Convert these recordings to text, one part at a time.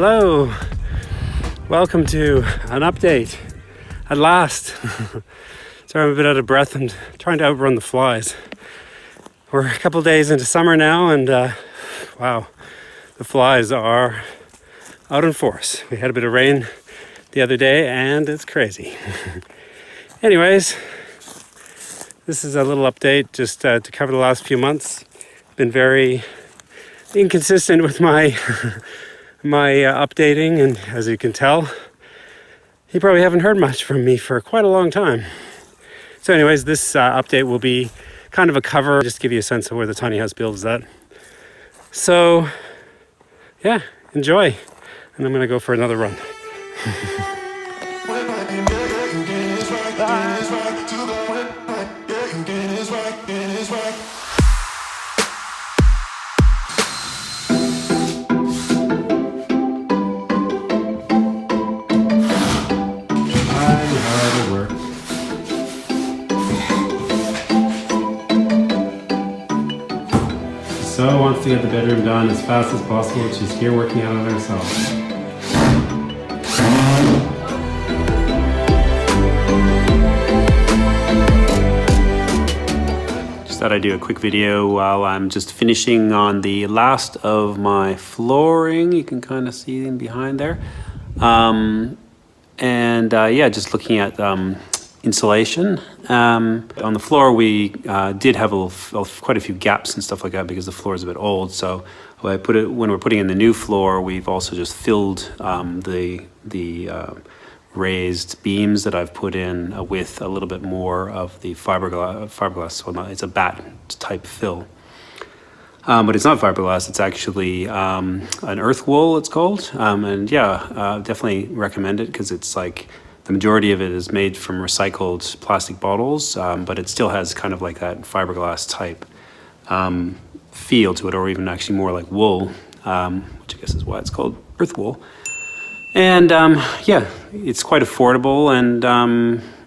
Hello, welcome to an update at last. Sorry, I'm a bit out of breath and trying to outrun the flies. We're a couple days into summer now and wow, the flies are out in force. We had a bit of rain the other day and it's crazy. Anyways, this is a little update just to cover the last few months. Been very inconsistent with my updating, and as you can tell, you probably haven't heard much from me for quite a long time. So anyways, this update will be kind of a cover, just to give you a sense of where the tiny house build is at. So yeah, enjoy, and I'm gonna go for another run. So wants to get the bedroom done as fast as possible. She's here working out on herself. Just thought I'd do a quick video while I'm just finishing on the last of my flooring. You can kind of see them behind there. Yeah, just looking at insulation. On the floor, we did have quite a few gaps and stuff like that because the floor is a bit old. So when we're putting in the new floor, we've also just filled the raised beams that I've put in with a little bit more of the fiberglass. Well, it's a bat type fill. But it's not fiberglass, it's actually an earth wool, it's called. Definitely recommend it because it's like the majority of it is made from recycled plastic bottles, but it still has kind of like that fiberglass type feel to it, or even actually more like wool, which I guess is why it's called earth wool. And it's quite affordable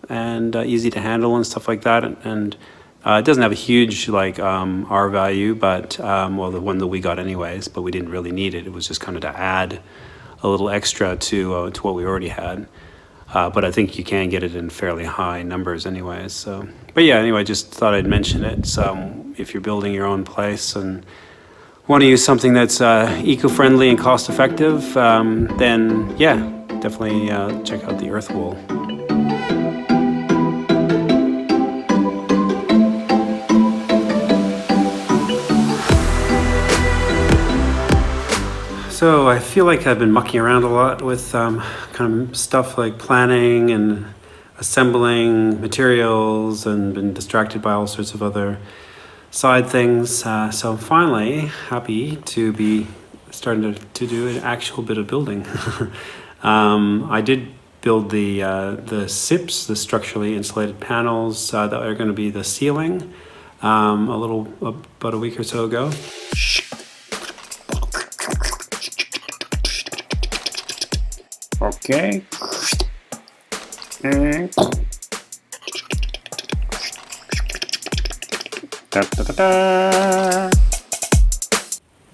and easy to handle and stuff like that. And it doesn't have a huge R value, but the one that we got anyways, but we didn't really need it. It was just kind of to add a little extra to what we already had. But I think you can get it in fairly high numbers anyways. So, but yeah, anyway, just thought I'd mention it. So if you're building your own place and want to use something that's eco-friendly and cost-effective, then yeah, definitely check out the earth wool. So I feel like I've been mucking around a lot with kind of stuff like planning and assembling materials and been distracted by all sorts of other side things. So I'm finally happy to be starting to do an actual bit of building. I did build the SIPs, the structurally insulated panels that are going to be the ceiling about a week or so ago. Okay.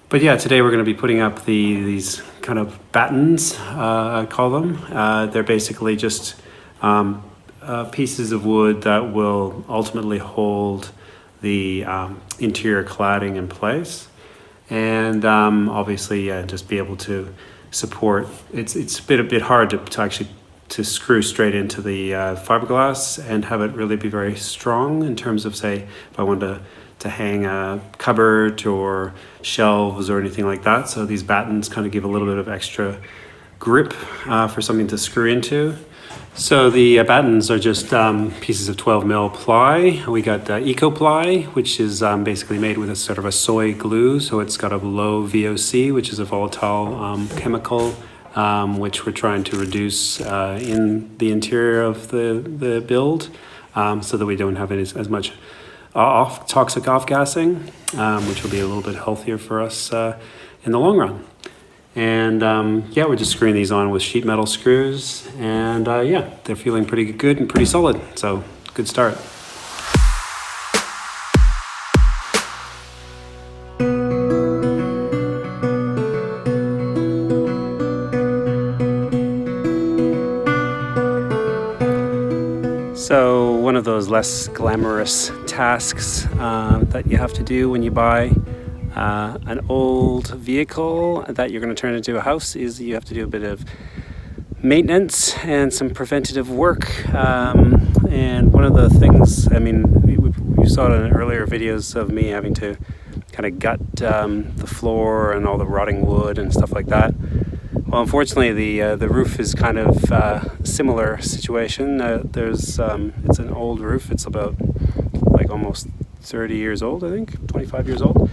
But yeah, today we're going to be putting up these kind of battens, I call them. They're basically just pieces of wood that will ultimately hold the interior cladding in place. And obviously, just be able to support. It's a bit hard to actually screw straight into the fiberglass and have it really be very strong in terms of, say, if I wanted to hang a cupboard or shelves or anything like that. So these battens kind of give a little bit of extra grip for something to screw into. So the battens are just pieces of 12 mil ply. We got Eco Ply, which is basically made with a sort of a soy glue. So it's got a low VOC, which is a volatile chemical, which we're trying to reduce in the interior of the build, so that we don't have as much toxic off-gassing, which will be a little bit healthier for us in the long run. And we're just screwing these on with sheet metal screws, and they're feeling pretty good and pretty solid, so good start. those less glamorous tasks that you have to do when you buy an old vehicle that you're going to turn into a house. Is you have to do a bit of maintenance and some preventative work. And one of the things, I mean, you saw it in earlier videos of me having to kind of gut the floor and all the rotting wood and stuff like that. Well, unfortunately, the roof is kind of a similar situation. It's an old roof. It's about like almost 30 years old, I think, 25 years old.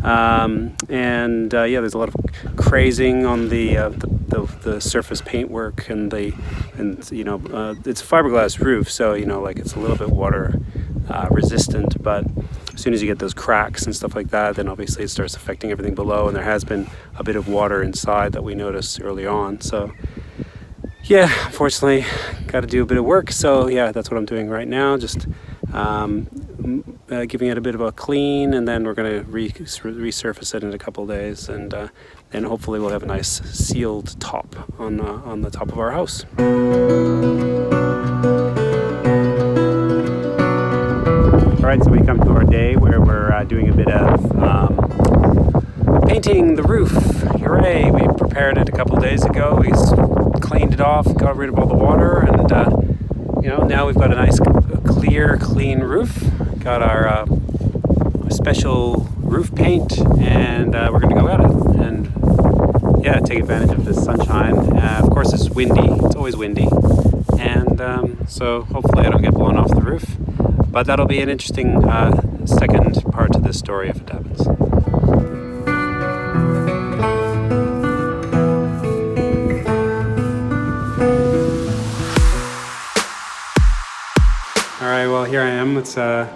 Yeah, there's a lot of crazing on the surface paintwork and it's a fiberglass roof, so like it's a little bit water resistant, but as soon as you get those cracks and stuff like that, then obviously it starts affecting everything below, and there has been a bit of water inside that we noticed early on. So yeah, unfortunately, got to do a bit of work. So yeah, that's what I'm doing right now, just giving it a bit of a clean, and then we're going to resurface it in a couple of days, and then hopefully we'll have a nice sealed top on the top of our house. All right, so we come to our day where we're doing a bit of painting the roof. Hooray! We prepared it a couple of days ago. We cleaned it off, got rid of all the water, and now we've got a nice, clear, clean roof. Got our special roof paint, and we're going to go at it and yeah, take advantage of the sunshine. Of course, it's windy. It's always windy, and so hopefully I don't get blown off the roof. But that'll be an interesting second part to this story if it happens. All right, well, here I am. It's a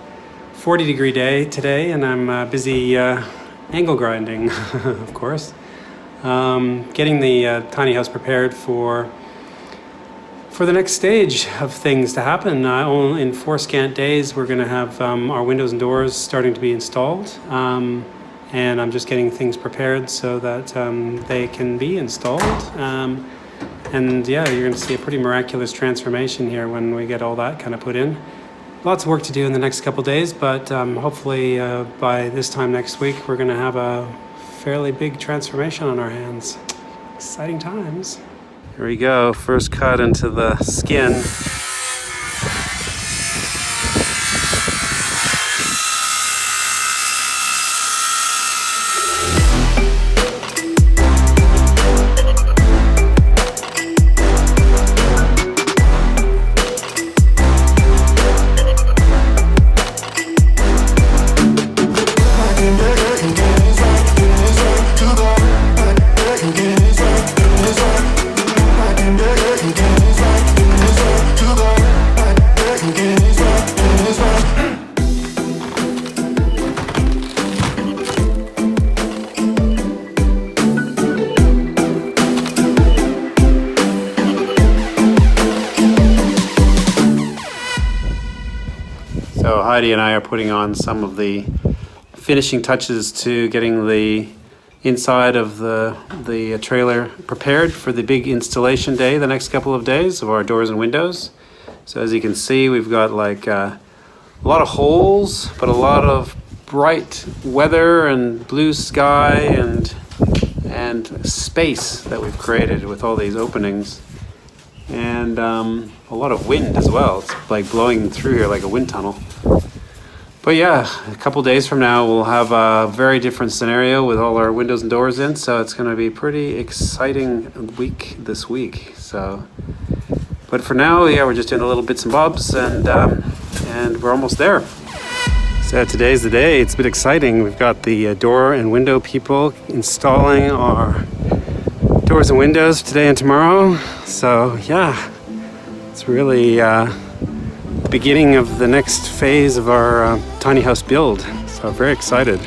40-degree day today, and I'm busy angle grinding, of course. Getting the tiny house prepared for the next stage of things to happen. In 4 scant days, we're going to have our windows and doors starting to be installed. And I'm just getting things prepared so that they can be installed. And yeah, you're going to see a pretty miraculous transformation here when we get all that kind of put in. Lots of work to do in the next couple days, but hopefully by this time next week, we're going to have a fairly big transformation on our hands. Exciting times. Here we go, first cut into the skin. So Heidi and I are putting on some of the finishing touches to getting the inside of the trailer prepared for the big installation day the next couple of days of our doors and windows. So as you can see, we've got like a lot of holes, but a lot of bright weather and blue sky and space that we've created with all these openings. And a lot of wind as well. It's like blowing through here like a wind tunnel. But yeah, a couple days from now we'll have a very different scenario with all our windows and doors in, so it's going to be pretty exciting week this week. So, but for now, yeah, we're just doing a little bits and bobs, and we're almost there. So today's the day. It's a bit exciting. We've got the door and window people installing our doors and windows today and tomorrow. So yeah, it's really the beginning of the next phase of our tiny house build. So very excited.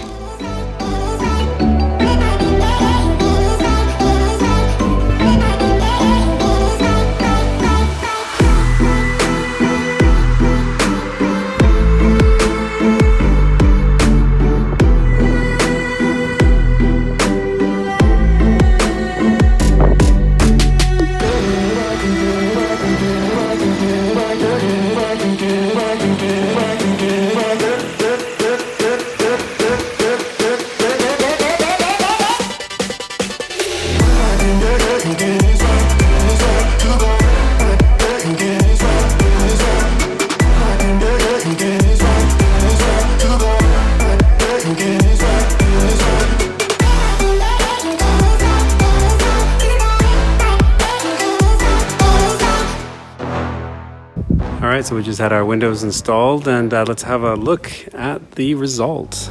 right, so we just had our windows installed, and let's have a look at the result.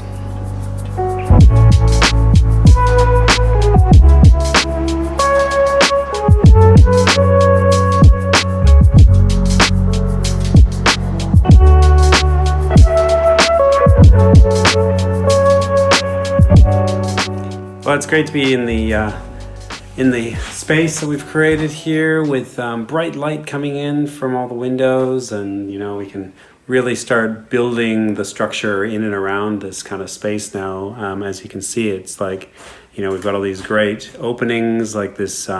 Well, it's great to be in the space that we've created here with bright light coming in from all the windows, and we can really start building the structure in and around this kind of space now. As you can see, it's like we've got all these great openings, like this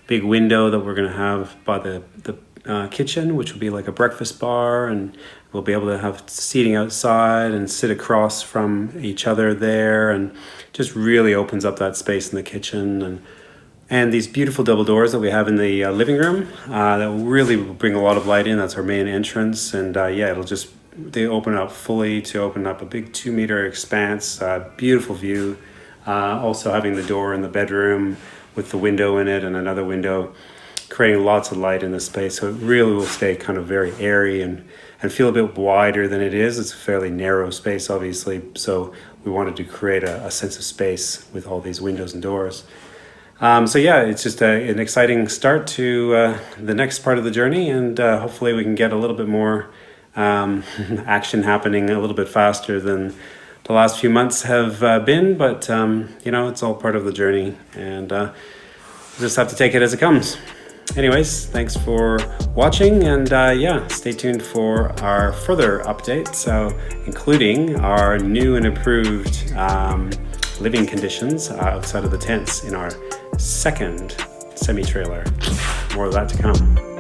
big window that we're going to have by the kitchen, which will be like a breakfast bar, and we'll be able to have seating outside and sit across from each other there, and just really opens up that space in the kitchen. And these beautiful double doors that we have in the living room that will really bring a lot of light in. That's our main entrance, and they open up fully to open up a big 2-meter expanse, beautiful view. Also having the door in the bedroom with the window in it and another window, creating lots of light in the space. So it really will stay kind of very airy and feel a bit wider than it is. It's a fairly narrow space, obviously. So we wanted to create a sense of space with all these windows and doors. It's just an exciting start to the next part of the journey, and hopefully we can get a little bit more action happening a little bit faster than the last few months have been, but it's all part of the journey, and we'll just have to take it as it comes. Anyways, thanks for watching, and stay tuned for our further updates, including our new and improved living conditions outside of the tents in our second semi-trailer. More of that to come.